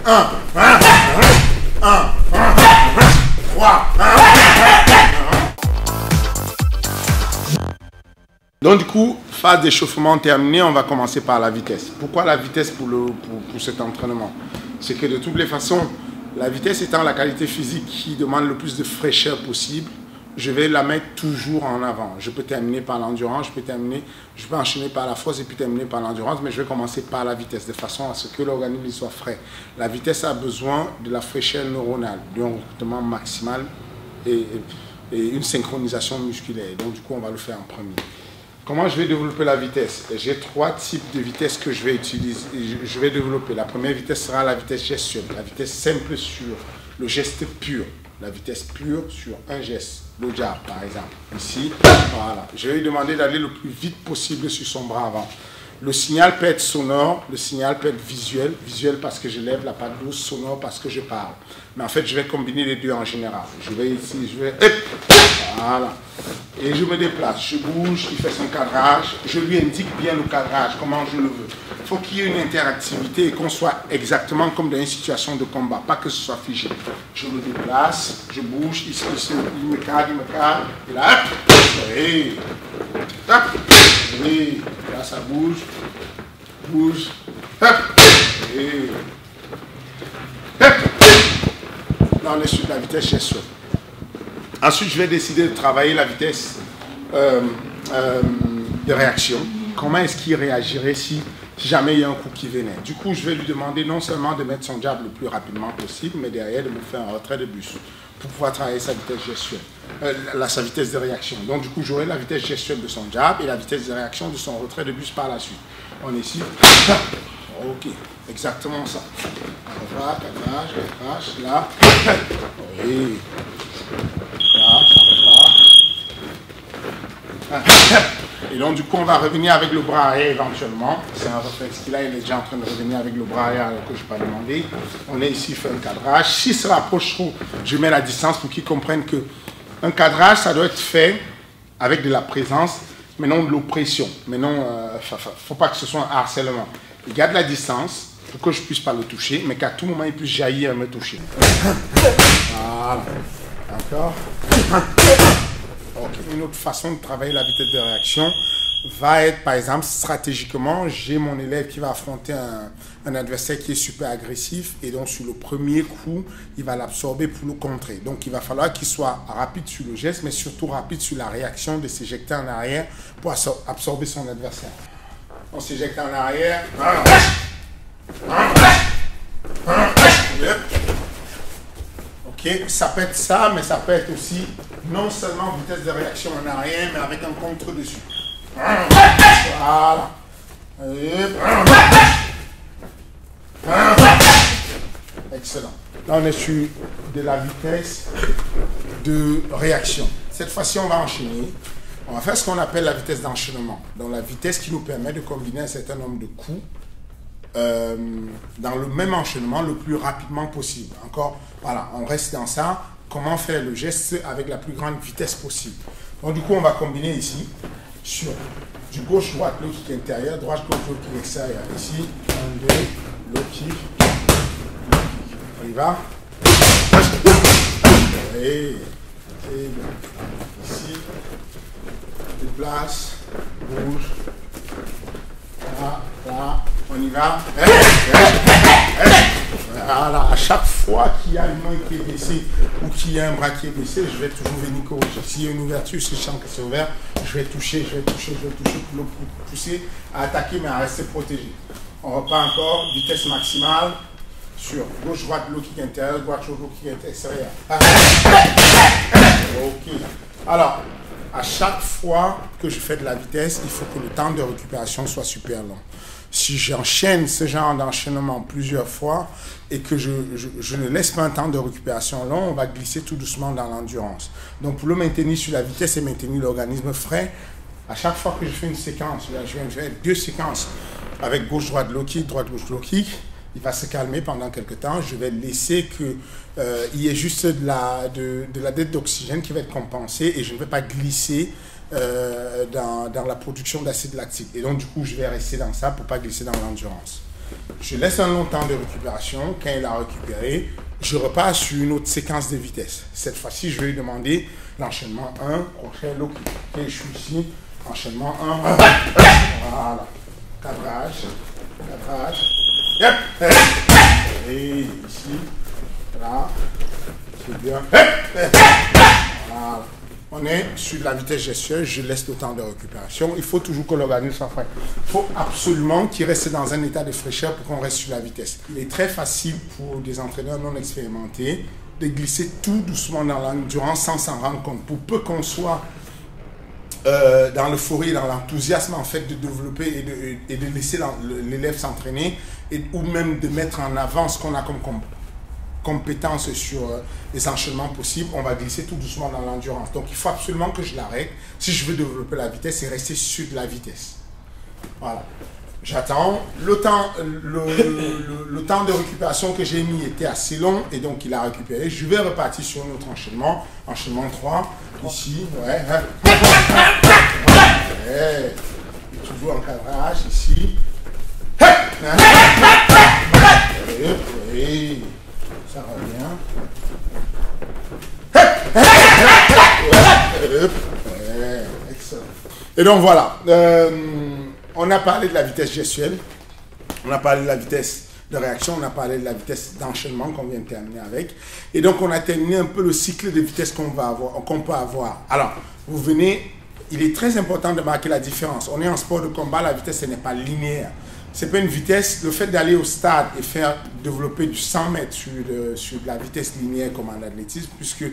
1, 3. Donc du coup, phase d'échauffement terminée, on va commencer par la vitesse. Pourquoi la vitesse pour cet entraînement? C'est que de toutes les façons, la vitesse étant la qualité physique qui demande le plus de fraîcheur possible, je vais la mettre toujours en avant. Je peux terminer par l'endurance, je peux enchaîner par la force et puis terminer par l'endurance, mais je vais commencer par la vitesse, de façon à ce que l'organisme soit frais. La vitesse a besoin de la fraîcheur neuronale, d'un recrutement maximal et une synchronisation musculaire. Donc du coup, on va le faire en premier. Comment je vais développer la vitesse? J'ai 3 types de vitesse que je vais utiliser. Je vais développer. La première vitesse sera la vitesse gestuelle, la vitesse simple sur le geste pur. La vitesse pure sur un geste, le jab par exemple. Ici, voilà. Je vais lui demander d'aller le plus vite possible sur son bras avant. Le signal peut être sonore, le signal peut être visuel. Visuel parce que je lève la patte douce, sonore parce que je parle. Mais en fait, je vais combiner les deux en général. Je vais ici, je vais... Voilà. Et je me déplace, je bouge, il fait son cadrage. Je lui indique bien le cadrage, comment je le veux. Il faut qu'il y ait une interactivité et qu'on soit exactement comme dans une situation de combat, pas que ce soit figé. Je me déplace, je bouge, ici, il me cadre, et là, hop, et là ça bouge, hop, et hop. Là on est sur la vitesse gestuelle. Ensuite je vais décider de travailler la vitesse de réaction. Comment est-ce qu'il réagirait si jamais il y a un coup qui venait? Du coup, je vais lui demander non seulement de mettre son jab le plus rapidement possible, mais derrière de me faire un retrait de bus pour pouvoir travailler sa vitesse gestuelle, sa vitesse de réaction. Donc du coup, j'aurai la vitesse gestuelle de son jab et la vitesse de réaction de son retrait de bus par la suite. On est ici. Ok, exactement ça. On va, cadrage, là. Oui. Là, ça va. Et donc du coup, on va revenir avec le bras arrière éventuellement. C'est un réflexe qu'il a, il est déjà en train de revenir avec le bras arrière alors que je n'ai pas demandé. On est ici, fait un cadrage. Si se rapproche trop, je mets la distance pour qu'il comprenne que un cadrage, ça doit être fait avec de la présence, mais non de l'oppression. Mais non, il ne faut pas que ce soit un harcèlement. Il garde la distance pour que je ne puisse pas le toucher, mais qu'à tout moment, il puisse jaillir et me toucher. Voilà. D'accord. Okay. Une autre façon de travailler la vitesse de réaction va être, par exemple, stratégiquement, j'ai mon élève qui va affronter un adversaire qui est super agressif et donc sur le premier coup, il va l'absorber pour le contrer. Donc il va falloir qu'il soit rapide sur le geste, mais surtout rapide sur la réaction de s'éjecter en arrière pour absorber son adversaire. On s'éjecte en arrière. Ok, ça peut être ça, mais ça peut être aussi non seulement vitesse de réaction en arrière, mais avec un contre-dessus. Voilà. Excellent. Là, on est sur de la vitesse de réaction. Cette fois-ci, on va enchaîner. On va faire ce qu'on appelle la vitesse d'enchaînement. Donc, la vitesse qui nous permet de combiner un certain nombre de coups dans le même enchaînement le plus rapidement possible. Encore, voilà, on reste dans ça. Comment faire le geste avec la plus grande vitesse possible. Donc du coup, on va combiner ici sur du gauche-droite, le kick intérieur, droite-gauche, le kick extérieur. Ici, 1, 2, le kick. On y va. Et ici, déplace, bouge. Là, on y va. Voilà, à chaque fois qu'il y a une main qui est baissée ou qu'il y a un bras qui est baissé, je vais toujours venir corriger. S'il y a une ouverture, si je sens que c'est ouvert, je vais toucher pour le pousser à attaquer mais à rester protégé. On repart encore, vitesse maximale sur gauche-droite, low kick intérieur, droite-gauche, low kick extérieur. Ok. Alors, à chaque fois que je fais de la vitesse, il faut que le temps de récupération soit super long. Si j'enchaîne ce genre d'enchaînement plusieurs fois et que je ne laisse pas un temps de récupération long, on va glisser tout doucement dans l'endurance. Donc pour le maintenir sur la vitesse et maintenir l'organisme frais, à chaque fois que je fais une séquence, là, je viens de faire 2 séquences avec gauche-droite low kick, droite-gauche low kick, il va se calmer pendant quelques temps. Je vais laisser qu'il y ait juste de la dette d'oxygène qui va être compensée et je ne vais pas glisser dans la production d'acide lactique. Et donc, du coup, je vais rester dans ça pour ne pas glisser dans l'endurance. Je laisse un long temps de récupération. Quand il a récupéré, je repars sur une autre séquence de vitesse. Cette fois-ci, je vais lui demander l'enchaînement 1, crochet, low kick. Ok, je suis ici, enchaînement 1, voilà. Cadrage, yep. Et ici, là, c'est bien. Voilà. On est sur de la vitesse gestuelle, je laisse le temps de récupération. Il faut toujours que l'organisme soit frais. Il faut absolument qu'il reste dans un état de fraîcheur pour qu'on reste sur la vitesse. Il est très facile pour des entraîneurs non expérimentés de glisser tout doucement dans l'endurance sans s'en rendre compte. Pour peu qu'on soit dans l'euphorie, dans l'enthousiasme en fait de développer et de laisser l'élève s'entraîner ou même de mettre en avant ce qu'on a comme compétences sur les enchaînements possibles, on va glisser tout doucement dans l'endurance. Donc il faut absolument que je l'arrête si je veux développer la vitesse et rester sur de la vitesse. Voilà. J'attends. Le temps de récupération que j'ai mis était assez long et donc il a récupéré. Je vais repartir sur un autre enchaînement. Enchaînement 3. Ici. Ouais. Ouais. Et toujours en cadrage. Ici. Oui. Ça revient. Excellent. Et donc voilà. On a parlé de la vitesse gestuelle, on a parlé de la vitesse de réaction, on a parlé de la vitesse d'enchaînement qu'on vient de terminer avec. Et donc, on a terminé un peu le cycle de vitesse qu'on peut avoir. Alors, vous venez, il est très important de marquer la différence. On est en sport de combat, la vitesse, ce n'est pas linéaire. Ce n'est pas une vitesse, le fait d'aller au stade et faire développer du 100 mètres sur de la vitesse linéaire comme en athlétisme, puisque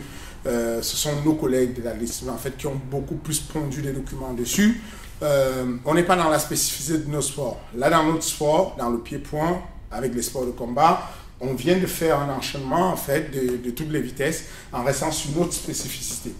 ce sont nos collègues de l'athlétisme en fait qui ont beaucoup plus pondu des documents dessus. On n'est pas dans la spécificité de nos sports. Là, dans notre sport, dans le pied-point, avec les sports de combat, on vient de faire un enchaînement en fait de toutes les vitesses en restant sur notre spécificité.